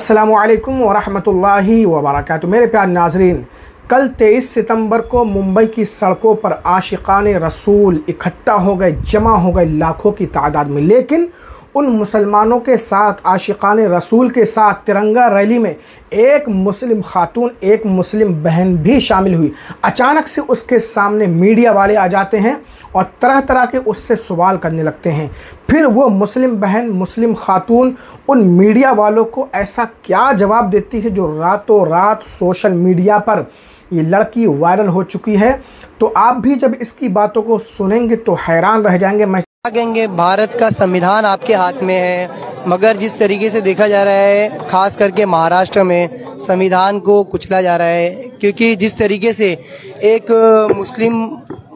अस्सलामुअलैकुम वरहमतुल्लाहि वबरकातुहू। मेरे प्यारे नाज़रीन, कल 23 सितंबर को मुंबई की सड़कों पर आशिकाने रसूल इकट्ठा हो गए, जमा हो गए लाखों की तादाद में। लेकिन उन मुसलमानों के साथ, आशिकाने रसूल के साथ तिरंगा रैली में एक मुस्लिम खातून, एक मुस्लिम बहन भी शामिल हुई। अचानक से उसके सामने मीडिया वाले आ जाते हैं और तरह तरह के उससे सवाल करने लगते हैं। फिर वो मुस्लिम बहन, मुस्लिम खातून उन मीडिया वालों को ऐसा क्या जवाब देती है जो रातों रात सोशल मीडिया पर ये लड़की वायरल हो चुकी है। तो आप भी जब इसकी बातों को सुनेंगे तो हैरान रह जाएंगे। मैं कहेंगे भारत का संविधान आपके हाथ में है, मगर जिस तरीके से देखा जा रहा है खास करके महाराष्ट्र में संविधान को कुचला जा रहा है, क्योंकि जिस तरीके से एक मुस्लिम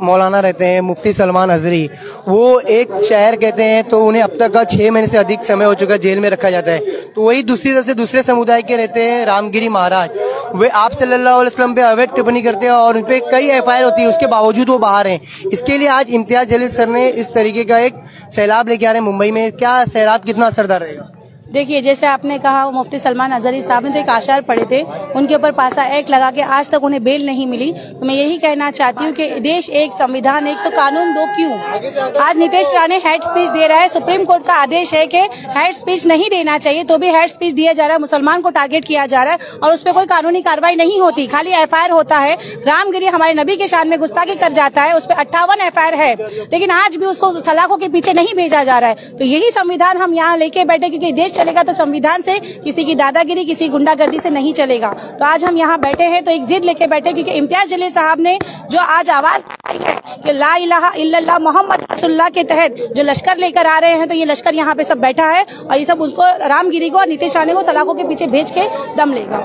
मौलाना रहते हैं मुफ्ती सलमान अजहरी, वो एक शहर कहते हैं तो उन्हें अब तक का 6 महीने से अधिक समय हो चुका है जेल में रखा जाता है। तो वही दूसरी तरफ से दूसरे समुदाय के रहते हैं रामगिरी महाराज, वे आप सल्लल्लाहु अलैहि वसल्लम पे अवैध टिप्पणी करते हैं और उन पे कई एफआईआर होती है, उसके बावजूद वो बाहर हैं। इसके लिए आज इम्तियाज जलील सर ने इस तरीके का एक सैलाब लेके आ रहे हैं मुंबई में। क्या सैलाब कितना असरदार रहेगा? देखिए, जैसे आपने कहा मुफ्ती सलमान अजहरी साहब ने तो एक आशार पढ़े थे, उनके ऊपर पासा एक्ट लगा के आज तक उन्हें बेल नहीं मिली। तो मैं यही कहना चाहती हूँ कि देश एक, संविधान एक, तो कानून दो क्यों? आज नीतीश राणे हेड स्पीच दे रहा है, सुप्रीम कोर्ट का आदेश है कि हेड स्पीच नहीं देना चाहिए, तो भी हेड स्पीच दिया जा रहा है, मुसलमान को टारगेट किया जा रहा है और उस पर कोई कानूनी कार्रवाई नहीं होती, खाली एफआईआर होता है। रामगिरी हमारे नबी के शान में गुस्ताखी कर जाता है, उस पर 58 एफआईआर है, लेकिन आज भी उसको सलाखों के पीछे नहीं भेजा जा रहा है। तो यही संविधान हम यहाँ लेके बैठे, क्योंकि देश चलेगा तो संविधान से, किसी की दादागिरी, किसी गुंडागर्दी से नहीं चलेगा। तो आज हम यहाँ बैठे हैं तो एक जिद लेके बैठे, क्योंकि इम्तियाज जलील साहब ने जो आज आवाज उठाई है कि ला इलाहा इल्लल्लाह मोहम्मद रसूलुल्लाह के तहत जो लश्कर लेकर आ रहे हैं, तो ये लश्कर यहाँ पे सब बैठा है और ये सब उसको, रामगिरी को और नीतीश राणे को सलाखों के पीछे भेज के दम लेगा।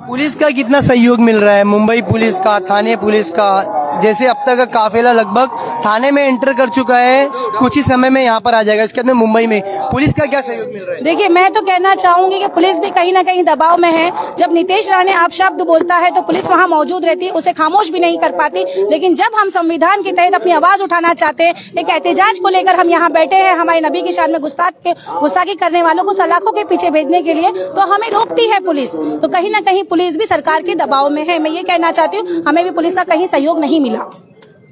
पुलिस का कितना सहयोग मिल रहा है? मुंबई पुलिस का, थाने पुलिस का, जैसे अब तक का काफिला लगभग थाने में एंटर कर चुका है, कुछ ही समय में यहाँ पर आ जाएगा, इसके बाद में मुंबई में पुलिस का क्या सहयोग मिल रहा है? देखिए, मैं तो कहना चाहूंगी कि पुलिस भी कहीं ना कहीं दबाव में है। जब नीतीश राणे आप शब्द बोलता है तो पुलिस वहाँ मौजूद रहती है, उसे खामोश भी नहीं कर पाती। लेकिन जब हम संविधान के तहत अपनी आवाज उठाना चाहते हैं, एक एहतजाज को लेकर हम यहाँ बैठे हैं, हमारे नबी की शान में गुस्ताखी करने वालों को सलाखों के पीछे भेजने के लिए, तो हमें रोकती है पुलिस। तो कहीं ना कहीं पुलिस भी सरकार के दबाव में है। मैं ये कहना चाहती हूँ, हमें भी पुलिस का कहीं सहयोग नहीं मिला।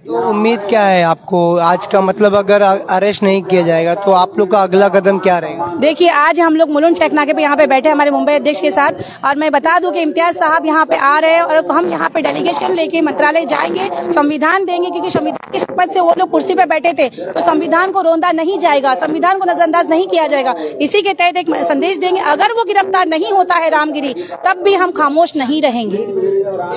तो उम्मीद क्या है आपको आज का? मतलब अगर अरेस्ट नहीं किया जाएगा तो आप लोग का अगला कदम क्या रहेगा? देखिए, आज हम लोग मुलुंड चेक नाके पे यहाँ पे बैठे हमारे मुंबई अध्यक्ष के साथ, और मैं बता दूं कि इम्तियाज साहब यहाँ पे आ रहे हैं और हम यहाँ पे डेलीगेशन लेके मंत्रालय जाएंगे, संविधान देंगे, क्योंकि संविधान की शपथ से वो लोग कुर्सी पे बैठे थे। तो संविधान को रोंदा नहीं जाएगा, संविधान को नजरअंदाज नहीं किया जाएगा। इसी के तहत एक संदेश देंगे, अगर वो गिरफ्तार नहीं होता है रामगिरी, तब भी हम खामोश नहीं रहेंगे।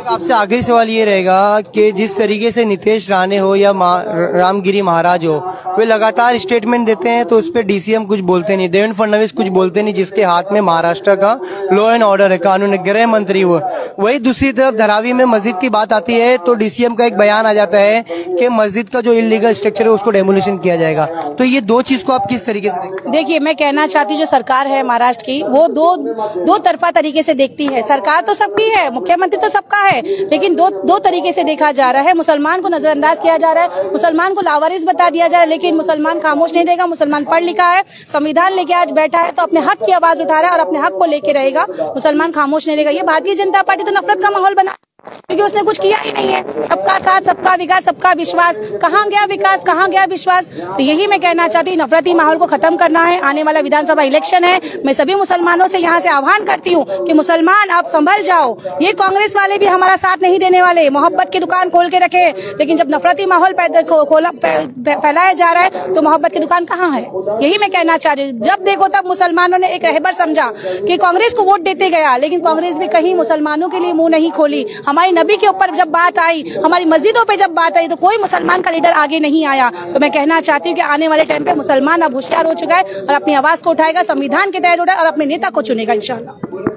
आपसे आखिरी सवाल ये रहेगा कि जिस तरीके से नीतीश राणे हो या रामगिरी महाराज हो, वे लगातार स्टेटमेंट देते हैं तो उस पर डीसीएम कुछ बोलते नहीं, देवेंद्र फडणवीस कुछ बोलते नहीं, जिसके हाथ में महाराष्ट्र का लॉ एंड ऑर्डर है, कानून, गृह मंत्री वो। वही दूसरी तरफ धारावी में मस्जिद की बात आती है तो डीसीएम का एक बयान आ जाता है कि मस्जिद का जो इलीगल स्ट्रक्चर है उसको डेमोलिशन किया जाएगा। तो ये दो चीज को आप किस तरीके से देखते हैं? देखिए, मैं कहना चाहती हूँ, जो सरकार है महाराष्ट्र की, वो दो तरफा तरीके से देखती है। सरकार तो सबकी है, मुख्यमंत्री तो सबका है, लेकिन दो तरीके से देखा जा रहा है। मुसलमान को नजरअंदाज किया जा रहा है, मुसलमान को लावारिस बता दिया जा रहा है, लेकिन मुसलमान खामोश नहीं रहेगा। मुसलमान पढ़ लिखा है, संविधान लेके आज बैठा है, तो अपने हक की आवाज उठा रहा है और अपने हक को लेके रहेगा। मुसलमान खामोश नहीं रहेगा। ये भारतीय जनता पार्टी तो नफरत का माहौल बना, क्योंकि उसने कुछ किया ही नहीं है। सबका साथ, सबका विकास, सबका विश्वास, कहाँ गया विकास, कहाँ गया विश्वास? तो यही मैं कहना चाहती हूँ, नफरती माहौल को खत्म करना है। आने वाला विधानसभा इलेक्शन है, मैं सभी मुसलमानों से यहाँ से आह्वान करती हूँ कि मुसलमान आप संभल जाओ। ये कांग्रेस वाले भी हमारा साथ नहीं देने वाले, मोहब्बत की दुकान खोल के रखे, लेकिन जब नफरती माहौल फैलाया जा रहा है तो मोहब्बत की दुकान कहाँ है? यही मैं कहना चाह रही हूँ। जब देखो तब मुसलमानों ने एक रहबर समझा कि कांग्रेस को वोट देते गया, लेकिन कांग्रेस भी कहीं मुसलमानों के लिए मुंह नहीं खोली। हमारे नबी के ऊपर जब बात आई, हमारी मस्जिदों पे जब बात आई, तो कोई मुसलमान का लीडर आगे नहीं आया। तो मैं कहना चाहती हूँ कि आने वाले टाइम पे मुसलमान अब होशियार हो चुका है और अपनी आवाज को उठाएगा, संविधान के तहत उठाएगा और अपने नेता को चुनेगा इंशाअल्लाह।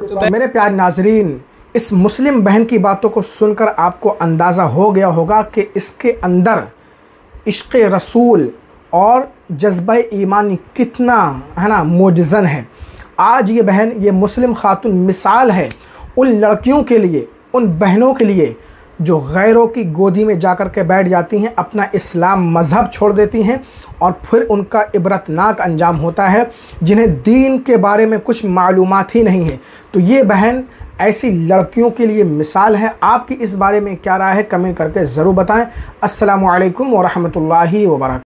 तो मेरे प्यारे नाजरीन, इस मुस्लिम बहन की बातों को सुनकर आपको अंदाज़ा हो गया होगा कि इसके अंदर इश्क़ रसूल और जज्बा ईमानी कितना है ना मोजज़न है। आज ये बहन, ये मुस्लिम खातून मिसाल है उन लड़कियों के लिए, उन बहनों के लिए जो गैरों की गोदी में जाकर के बैठ जाती हैं, अपना इस्लाम मज़हब छोड़ देती हैं और फिर उनका इबरतनाक अंजाम होता है, जिन्हें दीन के बारे में कुछ मालूमात ही नहीं है। तो ये बहन ऐसी लड़कियों के लिए मिसाल है। आपकी इस बारे में क्या राय है, कमेंट करके ज़रूर बताएं। अस्सलामु अलैकुम व रहमतुल्लाहि व बरकातहू।